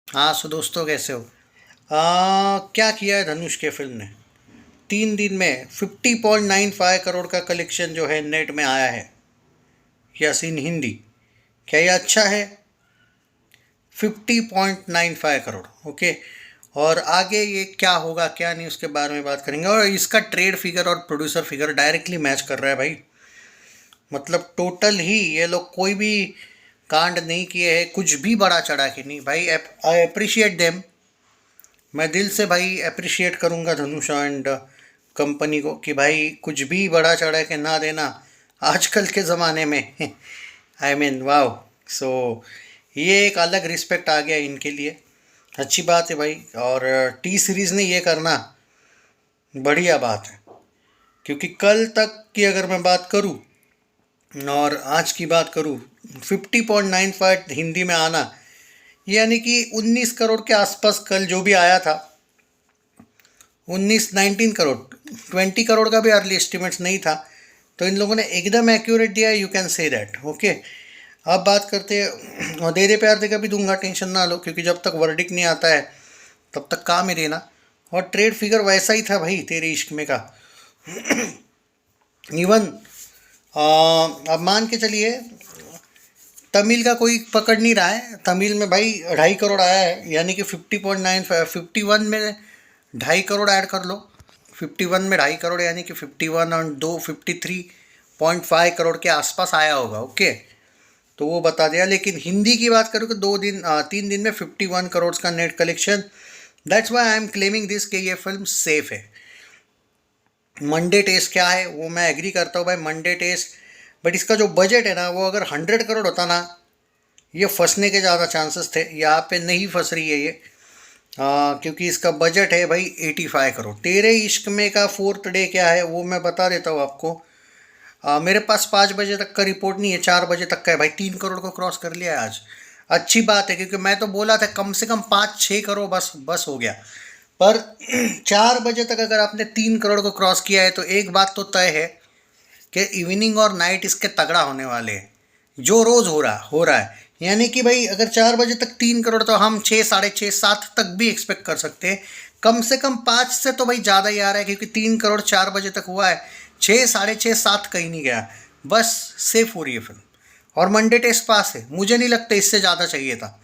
हाँ सो दोस्तों कैसे हो। क्या किया है धनुष के फिल्म ने। 3 दिन में 50.95 करोड़ का कलेक्शन जो है नेट में आया है। Yes in Hindi. क्या ये अच्छा है। 50.95 करोड़। ओके। और आगे ये क्या होगा क्या नहीं उसके बारे में बात करेंगे। और इसका ट्रेड फिगर और प्रोड्यूसर फिगर डायरेक्टली मैच कर रहा है भाई। मतलब टोटल ही ये लोग कोई भी कांड नहीं किए हैं, कुछ भी बड़ा चढ़ा के नहीं भाई। I appreciate them. मैं दिल से भाई अप्रिशिएट करूंगा धनुष एंड कंपनी को कि भाई कुछ भी बड़ा चढ़ा के ना देना आजकल के ज़माने में। I mean wow. सो ये एक अलग रिस्पेक्ट आ गया इनके लिए। अच्छी बात है भाई। और टी सीरीज़ ने ये करना बढ़िया बात है। क्योंकि कल तक की अगर मैं बात करूं और आज की बात करूं, 50.95 हिंदी में आना यानी कि 19 करोड़ के आसपास कल जो भी आया था। 19-19 करोड़, 20 करोड़ का भी अर्ली एस्टिमेट्स नहीं था। तो इन लोगों ने एकदम एक्यूरेट दिया है, you can say that. Okay. अब बात करते हैं। और दे दे प्यार दे का भी दूंगा, टेंशन ना लो, क्योंकि जब तक वर्डिक नहीं आता है तब तक काम ही देना। और ट्रेड फिगर वैसा ही था भाई तेरे इश्क में का। इवन अब मान के चलिए तमिल का कोई पकड़ नहीं रहा है। तमिल में भाई 2.5 करोड़ आया है, यानी कि 50.9 51 में 2.5 करोड़ ऐड कर लो। 51 में 2.5 करोड़ यानी कि 51 और 53.5 करोड़ के आसपास आया होगा। ओके। तो वो बता दिया। लेकिन हिंदी की बात करूँ तो 3 दिन में 51 करोड़ का net collection. That's why I am claiming this कि ये फिल्म सेफ है। मंडे टेस्ट क्या है वो मैं एग्री करता हूँ भाई, मंडे टेस्ट। बट इसका जो बजट है ना वो अगर 100 करोड़ होता ना, ये फंसने के ज़्यादा चांसेस थे। यहाँ पे नहीं फंस रही है ये। क्योंकि इसका बजट है भाई 85 करोड़। तेरे इश्क में का फोर्थ डे क्या है वो मैं बता देता हूँ आपको। मेरे पास 5 बजे तक का रिपोर्ट नहीं है, 4 बजे तक का है भाई। 3 करोड़ को क्रॉस कर लिया है आज। अच्छी बात है क्योंकि मैं तो बोला था कम से कम 5-6 करोड़ बस बस हो गया। पर 4 बजे तक अगर आपने 3 करोड़ को क्रॉस किया है तो एक बात तो तय है कि इवनिंग और नाइट इसके तगड़ा होने वाले हैं। जो रोज़ हो रहा है। यानी कि भाई अगर 4 बजे तक 3 करोड़ तो हम 6, 6.5, 7 तक भी एक्सपेक्ट कर सकते हैं। कम से कम 5 से तो भाई ज़्यादा ही आ रहा है, क्योंकि 3 करोड़ 4 बजे तक हुआ है। 6, 6.5, 7 कहीं नहीं गया। बस सेफ हो रही है फिल्म। और मंडे टेस्ट पास है, मुझे नहीं लगता इससे ज़्यादा चाहिए था।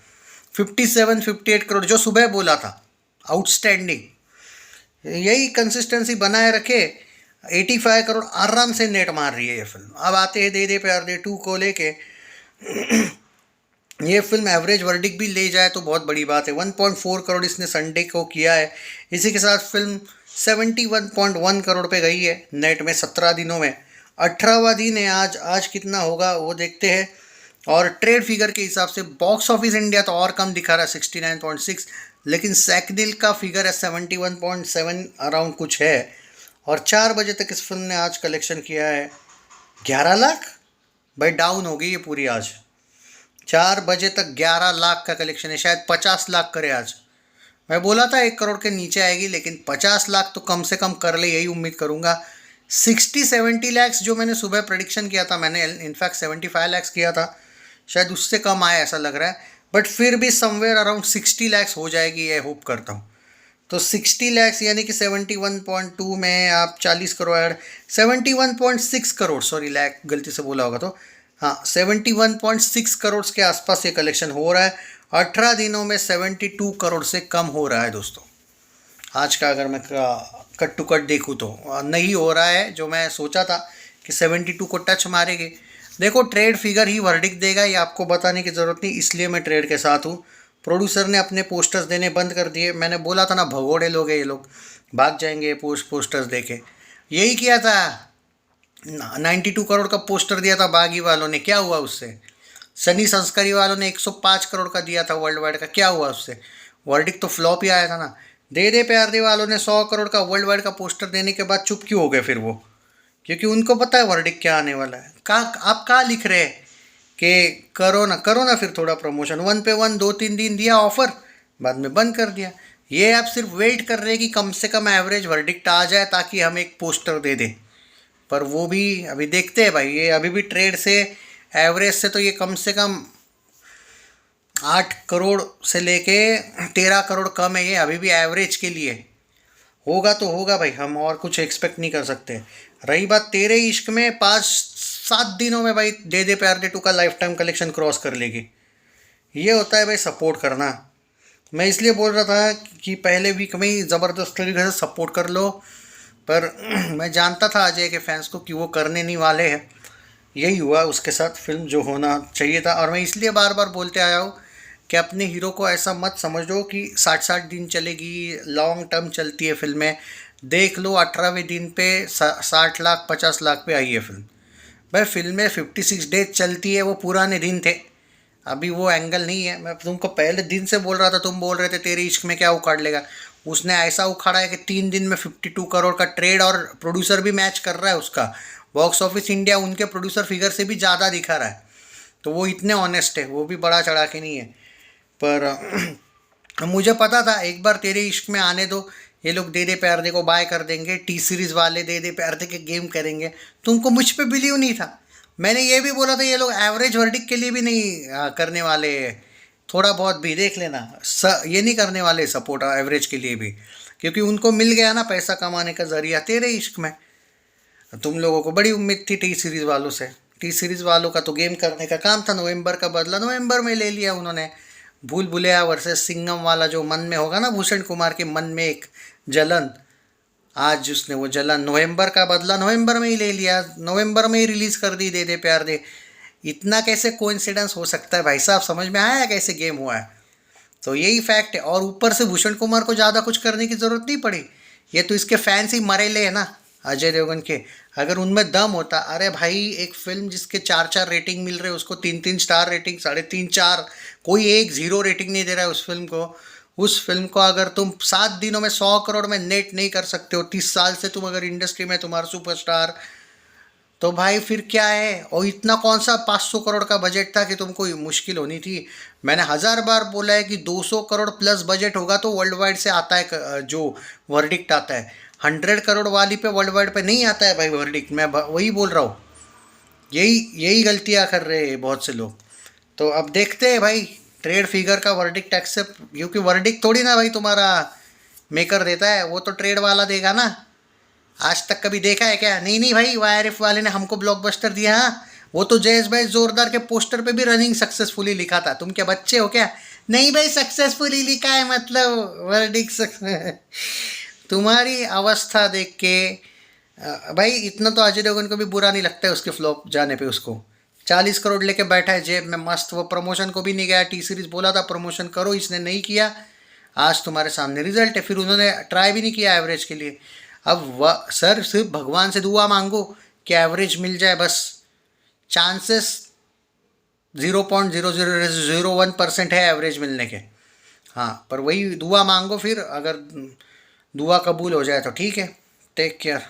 57-58 करोड़ जो सुबह बोला था, आउटस्टैंडिंग। यही कंसिस्टेंसी बनाए रखे। 85 करोड़ आराम से नेट मार रही है ये फिल्म। अब आते हैं दे दे प्यार दे 2 को लेके। ये फिल्म एवरेज वर्डिक भी ले जाए तो बहुत बड़ी बात है। 1.4 करोड़ इसने संडे को किया है। इसी के साथ फिल्म 71.1 करोड़ पे गई है नेट में 17 दिनों में। 18वां दिन है आज। आज कितना होगा वो देखते हैं। और ट्रेड फिगर के हिसाब से बॉक्स ऑफिस इंडिया तो और कम दिखा रहा है 69.6, लेकिन सैकदिल का फिगर है 71.7 अराउंड कुछ है। और 4 बजे तक इस फिल्म ने आज कलेक्शन किया है 11 लाख। भाई डाउन हो गई ये पूरी आज। 4 बजे तक 11 लाख का कलेक्शन है, शायद 50 लाख करे आज। मैं बोला था 1 करोड़ के नीचे आएगी, लेकिन 50 लाख तो कम से कम कर ले, यही उम्मीद करूंगा। 60-70 लैक्स जो मैंने सुबह प्रडिक्शन किया था, मैंने इनफैक्ट 75 लैक्स किया था, शायद उससे कम आया ऐसा लग रहा है। बट फिर भी समवेयर अराउंड 60 लैक्स हो जाएगी ये होप करता हूँ। तो 60 लैक्स यानी कि 71.2 में आप 40 करोड़ ऐड। 71.6 करोड़, सॉरी लैक गलती से बोला होगा तो। हाँ 71.6 करोड़ के आसपास ये कलेक्शन हो रहा है। 18 दिनों में 72 करोड़ से कम हो रहा है दोस्तों। आज का अगर मैं कट टू कट देखूँ तो नहीं हो रहा है जो मैं सोचा था कि 72 को टच मारेंगे। देखो ट्रेड फिगर ही वर्डिक्ट देगा, ये आपको बताने की ज़रूरत नहीं, इसलिए मैं ट्रेड के साथ हूँ। प्रोड्यूसर ने अपने पोस्टर्स देने बंद कर दिए। मैंने बोला था ना भगोड़े लोग हैं ये लोग, भाग जाएंगे पोस्टर्स देके। यही किया था। 92 करोड़ का पोस्टर दिया था बागी वालों ने, क्या हुआ उससे। सनी संस्कारी वालों ने 105 करोड़ का दिया था वर्ल्ड वाइड का, क्या हुआ उससे। वर्डिक तो फ्लॉप ही आया था ना। दे दे प्यार दे वालों ने 100 करोड़ का वर्ल्ड वाइड का पोस्टर देने के बाद चुप क्यों हो गए फिर वो। क्योंकि उनको पता है वर्डिक क्या आने वाला है। आप कहाँ लिख रहे हैं कि करो ना फिर थोड़ा प्रमोशन। 1 पे 1 2-3 दिन दिया ऑफर, बाद में बंद कर दिया। ये आप सिर्फ वेट कर रहे हैं कि कम से कम एवरेज वर्डिक्ट आ जाए ताकि हम एक पोस्टर दे दें। पर वो भी अभी देखते हैं भाई, ये अभी भी ट्रेड से एवरेज से तो ये कम से कम 8 करोड़ से लेके 13 करोड़ कम है ये अभी भी एवरेज के लिए। होगा तो होगा भाई, हम और कुछ एक्सपेक्ट नहीं कर सकते। रही बात तेरे इश्क में, 5-7 दिनों में भाई दे दे प्यार दे 2 का लाइफ टाइम कलेक्शन क्रॉस कर लेगी। ये होता है भाई सपोर्ट करना। मैं इसलिए बोल रहा था कि पहले वीक में ही ज़बरदस्त तरीके से सपोर्ट कर लो, पर मैं जानता था अजय के फैंस को कि वो करने नहीं वाले हैं। यही हुआ उसके साथ, फिल्म जो होना चाहिए था। और मैं इसलिए बार बार बोलते आया हूँ कि अपने हीरो को ऐसा मत समझो कि 60-60 दिन चलेगी, लॉन्ग टर्म चलती है फिल्में। देख लो 18वें दिन पे 60 लाख 50 लाख पे आई है फिल्म। भाई फिल्में 56 डेज चलती है, वो पुराने दिन थे, अभी वो एंगल नहीं है। मैं तुमको पहले दिन से बोल रहा था, तुम बोल रहे थे तेरे इश्क में क्या उखाड़ लेगा। उसने ऐसा उखाड़ा है कि 3 दिन में 52 करोड़ का ट्रेड, और प्रोड्यूसर भी मैच कर रहा है उसका। बॉक्स ऑफिस इंडिया उनके प्रोड्यूसर फिगर से भी ज़्यादा दिखा रहा है। तो वो इतने ऑनेस्ट है, वो भी बड़ा चढ़ा के नहीं है। पर मुझे पता था एक बार तेरे इश्क में आने दो, ये लोग दे दे प्यार दे को बाय कर देंगे, टी सीरीज़ वाले दे दे प्यार दे के गेम करेंगे। तुमको मुझ पे बिलीव नहीं था। मैंने ये भी बोला था ये लोग एवरेज वर्डिक के लिए भी नहीं करने वाले, थोड़ा बहुत भी देख लेना। ये नहीं करने वाले सपोर्ट एवरेज के लिए भी, क्योंकि उनको मिल गया ना पैसा कमाने का जरिया तेरे इश्क में। तुम लोगों को बड़ी उम्मीद थी टी सीरीज़ वालों से। टी सीरीज़ वालों का तो गेम करने का काम था, नवंबर का बदला नवंबर में ले लिया उन्होंने। भूल भुलैया वर्सेस सिंघम वाला जो मन में होगा ना, भूषण कुमार के मन में एक जलन, आज उसने वो जलन नवंबर का बदला नवंबर में ही ले लिया, नवंबर में ही रिलीज़ कर दी दे दे प्यार दे। इतना कैसे कोइंसिडेंस हो सकता है भाई साहब, समझ में आया कैसे गेम हुआ है। तो यही फैक्ट है। और ऊपर से भूषण कुमार को ज़्यादा कुछ करने की ज़रूरत नहीं पड़ी, ये तो इसके फैंस ही मरेले हैं ना अजय देवगन के। अगर उनमें दम होता, अरे भाई एक फिल्म जिसके 4-4 रेटिंग मिल रहे हैं उसको 3-3 स्टार रेटिंग, 3.5-4, कोई एक 0 रेटिंग नहीं दे रहा है उस फिल्म को। उस फिल्म को अगर तुम 7 दिनों में 100 करोड़ में नेट नहीं कर सकते हो, 30 साल से तुम अगर इंडस्ट्री में तुम्हारा सुपरस्टार, तो भाई फिर क्या है। और इतना कौन सा 500 करोड़ का बजट था कि तुमको मुश्किल होनी थी। मैंने 1000 बार बोला है कि 200 करोड़ प्लस बजट होगा तो वर्ल्ड वाइड से आता है जो वर्डिक्ट आता है। 100 करोड़ वाली पे वर्ल्ड वाइड पे नहीं आता है भाई वर्डिक्ट। मैं वही बोल रहा हूँ, यही यही गलतियाँ कर रहे हैं बहुत से लोग। तो अब देखते हैं भाई ट्रेड फिगर का वर्डिक्ट एक्सेप्ट, क्योंकि वर्डिक्ट थोड़ी ना भाई तुम्हारा मेकर देता है, वो तो ट्रेड वाला देगा ना। आज तक कभी देखा है क्या? नहीं नहीं भाई, वाईआरएफ वाले ने हमको ब्लॉकबस्टर दिया। हाँ, वो तो जयेश भाई जोरदार के पोस्टर पे भी रनिंग सक्सेसफुली लिखा था। तुम क्या बच्चे हो क्या? नहीं भाई सक्सेसफुली लिखा है मतलब वर्डिक्ट तुम्हारी अवस्था देख के भाई इतना तो अजय देवगन को भी बुरा नहीं लगता है उसके फ्लॉप जाने पे। उसको 40 करोड़ लेके बैठा है जेब में मस्त, वो प्रमोशन को भी नहीं गया। टी सीरीज बोला था प्रमोशन करो, इसने नहीं किया। आज तुम्हारे सामने रिजल्ट है। फिर उन्होंने ट्राई भी नहीं किया एवरेज के लिए। अब सर सिर्फ भगवान से दुआ मांगो कि एवरेज मिल जाए बस। चांसेस 0.0001% है एवरेज मिलने के। हाँ, पर वही दुआ मांगो फिर, अगर दुआ कबूल हो जाए तो ठीक है। Take care.